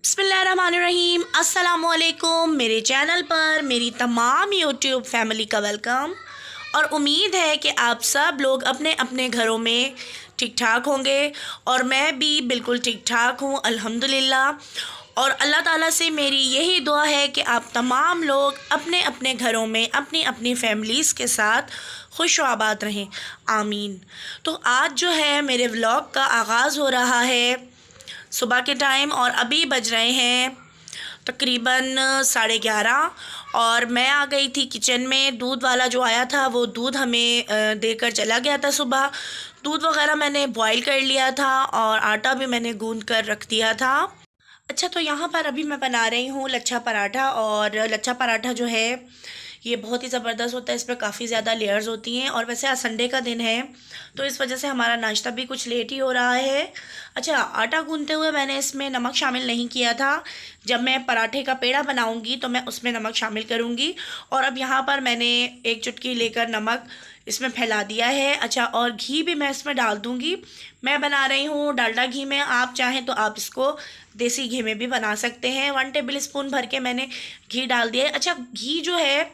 बिस्मिल्लाहिर्रहमानिर्रहीम। अस्सलामुअलैकुम। मेरे चैनल पर मेरी तमाम यूट्यूब फैमिली का वेलकम और उम्मीद है कि आप सब लोग अपने अपने घरों में ठीक ठाक होंगे और मैं भी बिल्कुल ठीक ठाक हूँ अल्हम्दुलिल्लाह। और अल्लाह ताला से मेरी यही दुआ है कि आप तमाम लोग अपने अपने घरों में अपनी अपनी फैमिलीज़ के साथ खुश व आबाद रहें, आमीन। तो आज जो है मेरे व्लॉग का आगाज़ हो रहा है सुबह के टाइम और अभी बज रहे हैं तकरीबन 11:30 और मैं आ गई थी किचन में। दूध वाला जो आया था वो दूध हमें देकर चला गया था सुबह। दूध वगैरह मैंने बॉईल कर लिया था और आटा भी मैंने गूंद कर रख दिया था। अच्छा, तो यहाँ पर अभी मैं बना रही हूँ लच्छा पराठा। और लच्छा पराठा जो है ये बहुत ही ज़बरदस्त होता है, इस पर काफ़ी ज़्यादा लेयर्स होती हैं। और वैसे आज संडे का दिन है तो इस वजह से हमारा नाश्ता भी कुछ लेट ही हो रहा है। अच्छा, आटा गूंदते हुए मैंने इसमें नमक शामिल नहीं किया था। जब मैं पराठे का पेड़ा बनाऊंगी तो मैं उसमें नमक शामिल करूंगी। और अब यहाँ पर मैंने एक चुटकी लेकर नमक इसमें फैला दिया है। अच्छा, और घी भी मैं इसमें डाल दूँगी। मैं बना रही हूँ डालडा घी में, आप चाहें तो आप इसको देसी घी में भी बना सकते हैं। 1 टेबल स्पून भर के मैंने घी डाल दिया है। अच्छा, घी जो है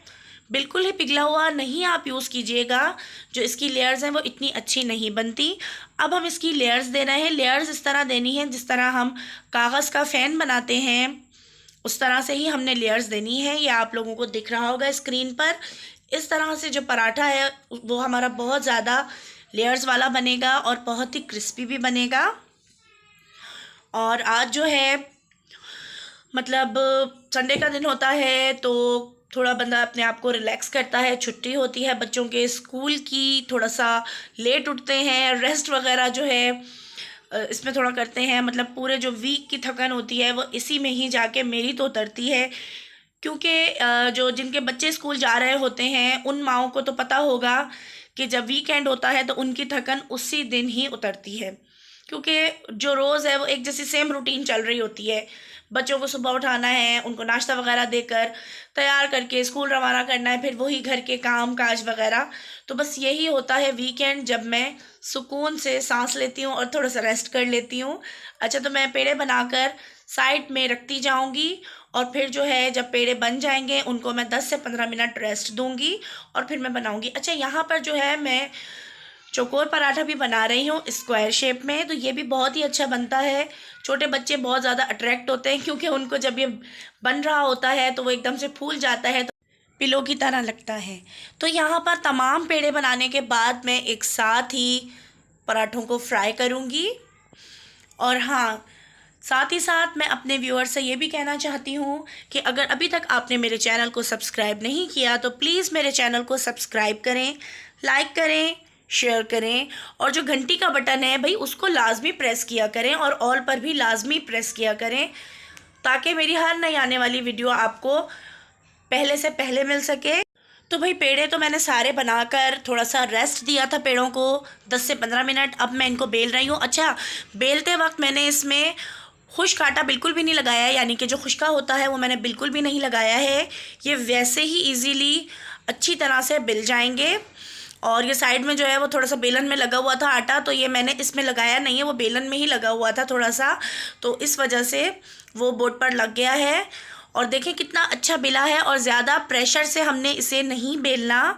बिल्कुल ही पिघला हुआ नहीं आप यूज़ कीजिएगा, जो इसकी लेयर्स हैं वो इतनी अच्छी नहीं बनती। अब हम इसकी लेयर्स दे रहे हैं। लेयर्स इस तरह देनी है जिस तरह हम कागज़ का फ़ैन बनाते हैं, उस तरह से ही हमने लेयर्स देनी है। ये आप लोगों को दिख रहा होगा स्क्रीन पर। इस तरह से जो पराठा है वो हमारा बहुत ज़्यादा लेयर्स वाला बनेगा और बहुत ही क्रिस्पी भी बनेगा। और आज जो है मतलब संडे का दिन होता है तो थोड़ा बंदा अपने आप को रिलैक्स करता है। छुट्टी होती है बच्चों के स्कूल की, थोड़ा सा लेट उठते हैं, रेस्ट वगैरह जो है इसमें थोड़ा करते हैं। मतलब पूरे जो वीक की थकान होती है वो इसी में ही जाके मेरी तो उतरती है। क्योंकि जो जिनके बच्चे स्कूल जा रहे होते हैं उन माओं को तो पता होगा कि जब वीकेंड होता है तो उनकी थकान उसी दिन ही उतरती है। क्योंकि जो रोज़ है वो एक जैसी सेम रूटीन चल रही होती है। बच्चों को सुबह उठाना है, उनको नाश्ता वगैरह देकर तैयार करके स्कूल रवाना करना है, फिर वही घर के काम काज वगैरह। तो बस यही होता है वीकेंड, जब मैं सुकून से सांस लेती हूँ और थोड़ा सा रेस्ट कर लेती हूँ। अच्छा, तो मैं पेड़े बनाकर साइड में रखती जाऊँगी और फिर जो है जब पेड़े बन जाएंगे उनको मैं 10 से 15 मिनट रेस्ट दूंगी और फिर मैं बनाऊंगी। अच्छा, यहाँ पर जो है मैं चौकोर पराठा भी बना रही हूँ स्क्वायर शेप में। तो ये भी बहुत ही अच्छा बनता है। छोटे बच्चे बहुत ज़्यादा अट्रैक्ट होते हैं क्योंकि उनको जब ये बन रहा होता है तो वो एकदम से फूल जाता है, तो पिलो की तरह लगता है। तो यहाँ पर तमाम पेड़े बनाने के बाद मैं एक साथ ही पराठों को फ्राई करूँगी। और हाँ, साथ ही साथ मैं अपने व्यूअर्स से ये भी कहना चाहती हूँ कि अगर अभी तक आपने मेरे चैनल को सब्सक्राइब नहीं किया तो प्लीज़ मेरे चैनल को सब्सक्राइब करें, लाइक करें, शेयर करें और जो घंटी का बटन है भाई उसको लाजमी प्रेस किया करें और ऑल पर भी लाजमी प्रेस किया करें ताकि मेरी हर नई आने वाली वीडियो आपको पहले से पहले मिल सके। तो भाई पेड़े तो मैंने सारे बनाकर थोड़ा सा रेस्ट दिया था पेड़ों को 10 से 15 मिनट। अब मैं इनको बेल रही हूँ। अच्छा, बेलते वक्त मैंने इसमें खुश्क आटा बिल्कुल भी नहीं लगाया है, यानी कि जो खुश्का होता है वो मैंने बिल्कुल भी नहीं लगाया है। ये वैसे ही इजीली अच्छी तरह से बिल जाएंगे। और ये साइड में जो है वो थोड़ा सा बेलन में लगा हुआ था आटा, तो ये मैंने इसमें लगाया नहीं है, वो बेलन में ही लगा हुआ था थोड़ा सा, तो इस वजह से वो बोर्ड पर लग गया है। और देखें कितना अच्छा बिला है। और ज़्यादा प्रेशर से हमने इसे नहीं बेलना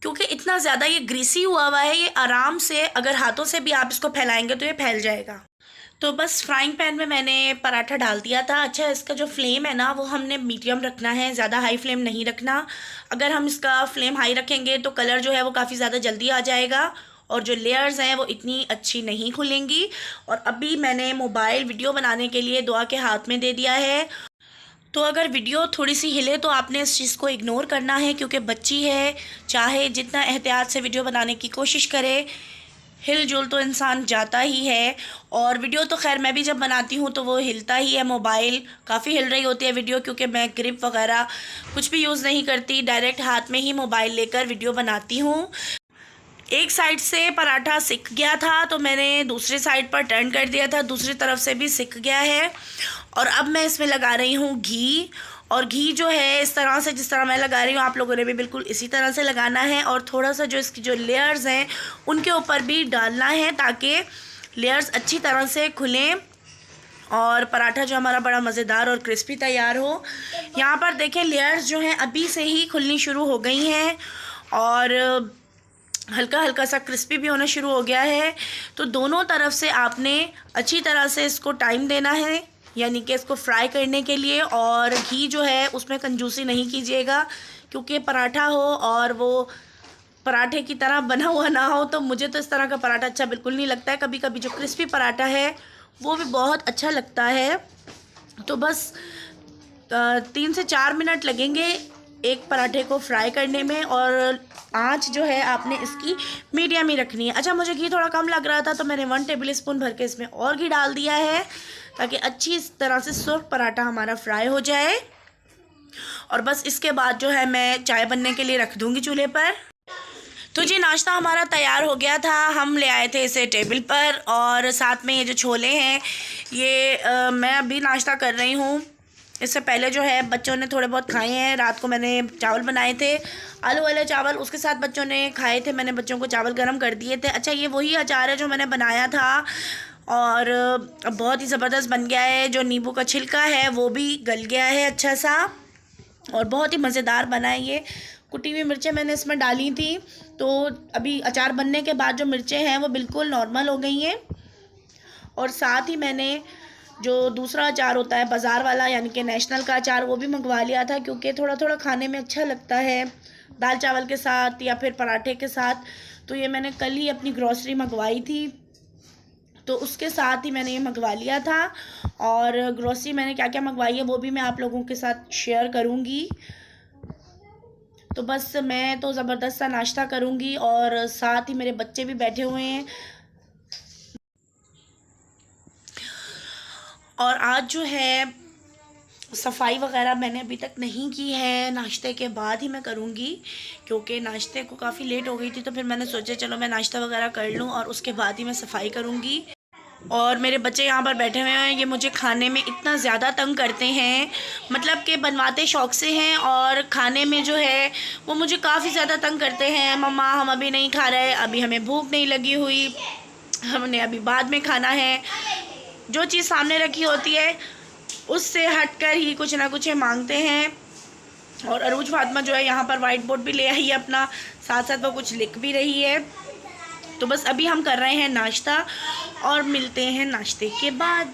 क्योंकि इतना ज़्यादा ये ग्रीसी हुआ है। ये आराम से अगर हाथों से भी आप इसको फैलाएंगे तो ये फैल जाएगा। तो बस फ्राइंग पैन में मैंने पराठा डाल दिया था। अच्छा, इसका जो फ्लेम है ना वो हमने मीडियम रखना है, ज़्यादा हाई फ्लेम नहीं रखना। अगर हम इसका फ्लेम हाई रखेंगे तो कलर जो है वो काफ़ी ज़्यादा जल्दी आ जाएगा और जो लेयर्स हैं वो इतनी अच्छी नहीं खुलेंगी। और अभी मैंने मोबाइल वीडियो बनाने के लिए दुआ के हाथ में दे दिया है। तो अगर वीडियो थोड़ी सी हिले तो आपने इस चीज़ को इग्नोर करना है क्योंकि बच्ची है, चाहे जितना एहतियात से वीडियो बनाने की कोशिश करे, हिल जुल तो इंसान जाता ही है। और वीडियो तो खैर मैं भी जब बनाती हूँ तो वो हिलता ही है। मोबाइल काफ़ी हिल रही होती है वीडियो क्योंकि मैं ग्रिप वगैरह कुछ भी यूज़ नहीं करती, डायरेक्ट हाथ में ही मोबाइल लेकर वीडियो बनाती हूँ। एक साइड से पराठा सिक गया था तो मैंने दूसरी साइड पर टर्न कर दिया था, दूसरी तरफ से भी सिक गया है। और अब मैं इसमें लगा रही हूँ घी। और घी जो है इस तरह से जिस तरह मैं लगा रही हूँ आप लोगों ने भी बिल्कुल इसी तरह से लगाना है। और थोड़ा सा जो इसकी जो लेयर्स हैं उनके ऊपर भी डालना है ताकि लेयर्स अच्छी तरह से खुलें और पराठा जो हमारा बड़ा मज़ेदार और क्रिस्पी तैयार हो। यहाँ पर देखें लेयर्स जो हैं अभी से ही खुलनी शुरू हो गई हैं और हल्का हल्का सा क्रिस्पी भी होना शुरू हो गया है। तो दोनों तरफ से आपने अच्छी तरह से इसको टाइम देना है, यानी कि इसको फ्राई करने के लिए। और घी जो है उसमें कंजूसी नहीं कीजिएगा, क्योंकि पराठा हो और वो पराठे की तरह बना हुआ ना हो। तो मुझे तो इस तरह का पराठा अच्छा बिल्कुल नहीं लगता है। कभी कभी जो क्रिस्पी पराठा है वो भी बहुत अच्छा लगता है। तो बस 3 से 4 मिनट लगेंगे एक पराठे को फ्राई करने में, और आंच जो है आपने इसकी मीडियम ही रखनी है। अच्छा, मुझे घी थोड़ा कम लग रहा था तो मैंने 1 टेबल स्पून भर के इसमें और घी डाल दिया है, ताकि अच्छी इस तरह से सुर्ख पराठा हमारा फ्राई हो जाए। और बस इसके बाद जो है मैं चाय बनने के लिए रख दूँगी चूल्हे पर। तो जी नाश्ता हमारा तैयार हो गया था, हम ले आए थे इसे टेबल पर। और साथ में ये जो छोले हैं ये मैं अभी नाश्ता कर रही हूँ। इससे पहले जो है बच्चों ने थोड़े बहुत खाए हैं। रात को मैंने चावल बनाए थे, आलू वाले चावल, उसके साथ बच्चों ने खाए थे। मैंने बच्चों को चावल गरम कर दिए थे। अच्छा, ये वही अचार है जो मैंने बनाया था और बहुत ही ज़बरदस्त बन गया है। जो नींबू का छिलका है वो भी गल गया है अच्छा सा, और बहुत ही मज़ेदार बना है ये। कुटी हुई मिर्चें मैंने इसमें डाली थी, तो अभी अचार बनने के बाद जो मिर्चें हैं वो बिल्कुल नॉर्मल हो गई हैं। और साथ ही मैंने जो दूसरा अचार होता है बाज़ार वाला, यानी कि नेशनल का अचार, वो भी मंगवा लिया था, क्योंकि थोड़ा थोड़ा खाने में अच्छा लगता है दाल चावल के साथ या फिर पराठे के साथ। तो ये मैंने कल ही अपनी ग्रॉसरी मंगवाई थी, तो उसके साथ ही मैंने ये मंगवा लिया था। और ग्रॉसरी मैंने क्या क्या मंगवाई है वो भी मैं आप लोगों के साथ शेयर करूँगी। तो बस मैं तो ज़बरदस्त सा नाश्ता करूँगी और साथ ही मेरे बच्चे भी बैठे हुए हैं। और आज जो है सफाई वगैरह मैंने अभी तक नहीं की है, नाश्ते के बाद ही मैं करूँगी, क्योंकि नाश्ते को काफ़ी लेट हो गई थी। तो फिर मैंने सोचा चलो मैं नाश्ता वगैरह कर लूँ और उसके बाद ही मैं सफाई करूँगी। और मेरे बच्चे यहाँ पर बैठे हुए हैं, ये मुझे खाने में इतना ज़्यादा तंग करते हैं, मतलब कि बनवाते शौक़ से हैं और खाने में जो है वो मुझे काफ़ी ज़्यादा तंग करते हैं। मम्मा हम अभी नहीं खा रहे, अभी हमें भूख नहीं लगी हुई, हमने अभी बाद में खाना है। जो चीज़ सामने रखी होती है उससे हटकर ही कुछ ना कुछ मांगते हैं। और अरूज फातिमा जो है यहाँ पर वाइट बोर्ड भी ले आई है अपना, साथ साथ वो कुछ लिख भी रही है। तो बस अभी हम कर रहे हैं नाश्ता और मिलते हैं नाश्ते के बाद।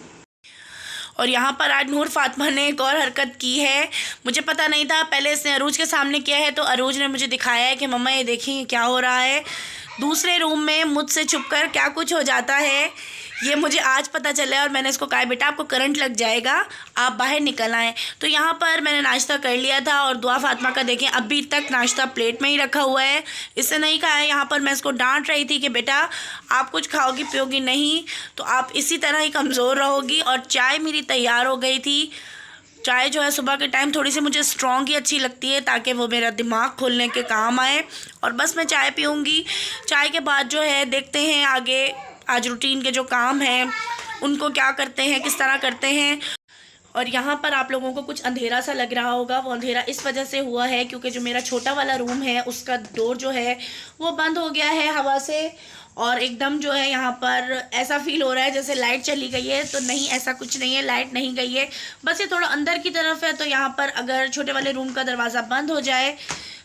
और यहाँ पर आज नूर फातिमा ने एक और हरकत की है, मुझे पता नहीं था। पहले इसने अरूज के सामने किया है, तो अरूज ने मुझे दिखाया है कि मम्मा ये देखिए क्या हो रहा है। दूसरे रूम में मुझसे छुपकर क्या कुछ हो जाता है ये मुझे आज पता चला। और मैंने इसको कहा बेटा आपको करंट लग जाएगा, आप बाहर निकल आएँ। तो यहाँ पर मैंने नाश्ता कर लिया था और दुआ फातिमा का देखें अभी तक नाश्ता प्लेट में ही रखा हुआ है, इससे नहीं खाया। यहाँ पर मैं इसको डांट रही थी कि बेटा आप कुछ खाओगी पियोगी नहीं तो आप इसी तरह ही कमज़ोर रहोगी। और चाय मेरी तैयार हो गई थी। चाय जो है सुबह के टाइम थोड़ी सी मुझे स्ट्रॉन्ग ही अच्छी लगती है, ताकि वो मेरा दिमाग खोलने के काम आए। और बस मैं चाय पीऊँगी। चाय के बाद जो है देखते हैं आगे आज रूटीन के जो काम हैं उनको क्या करते हैं, किस तरह करते हैं। और यहाँ पर आप लोगों को कुछ अंधेरा सा लग रहा होगा, वो अंधेरा इस वजह से हुआ है क्योंकि जो मेरा छोटा वाला रूम है उसका डोर जो है वो बंद हो गया है हवा से। और एकदम जो है यहाँ पर ऐसा फील हो रहा है जैसे लाइट चली गई है, तो नहीं, ऐसा कुछ नहीं है, लाइट नहीं गई है, बस ये थोड़ा अंदर की तरफ है। तो यहाँ पर अगर छोटे वाले रूम का दरवाज़ा बंद हो जाए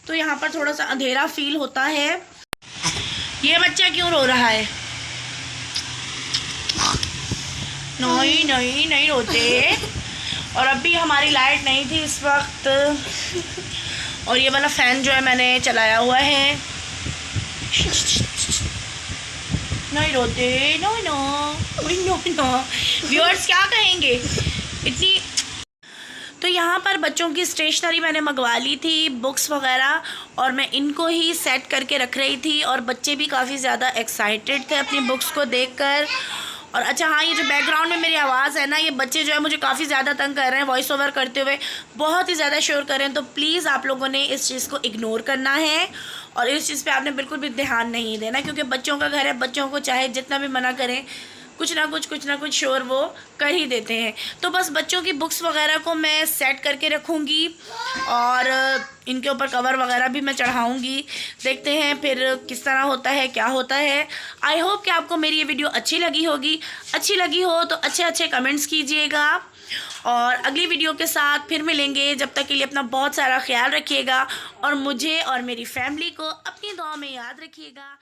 तो यहाँ पर थोड़ा सा अंधेरा फील होता है। ये बच्चा क्यों रो रहा है? नहीं नहीं नहीं रोते। और अभी हमारी लाइट नहीं थी इस वक्त, और ये वाला फ़ैन जो है मैंने चलाया हुआ है। नहीं रोते, no no no no. Viewers क्या कहेंगे इतनी। तो यहाँ पर बच्चों की स्टेशनरी मैंने मंगवा ली थी, बुक्स वगैरह, और मैं इनको ही सेट करके रख रही थी। और बच्चे भी काफ़ी ज़्यादा एक्साइटेड थे अपनी बुक्स को देखकर। और अच्छा हाँ, ये जो बैकग्राउंड में मेरी आवाज़ है ना, ये बच्चे जो है मुझे काफ़ी ज़्यादा तंग कर रहे हैं वॉइस ओवर करते हुए, बहुत ही ज़्यादा शोर कर रहे हैं। तो प्लीज़ आप लोगों ने इस चीज़ को इग्नोर करना है और इस चीज़ पे आपने बिल्कुल भी ध्यान नहीं देना, क्योंकि बच्चों का घर है, बच्चों को चाहे जितना भी मना करें कुछ ना कुछ शोर वो कर ही देते हैं। तो बस बच्चों की बुक्स वगैरह को मैं सेट करके रखूँगी और इनके ऊपर कवर वगैरह भी मैं चढ़ाऊँगी। देखते हैं फिर किस तरह होता है, क्या होता है। आई होप कि आपको मेरी ये वीडियो अच्छी लगी होगी। अच्छी लगी हो तो अच्छे कमेंट्स कीजिएगा और अगली वीडियो के साथ फिर मिलेंगे। जब तक के लिए अपना बहुत सारा ख्याल रखिएगा और मुझे और मेरी फैमिली को अपनी दुआ में याद रखिएगा।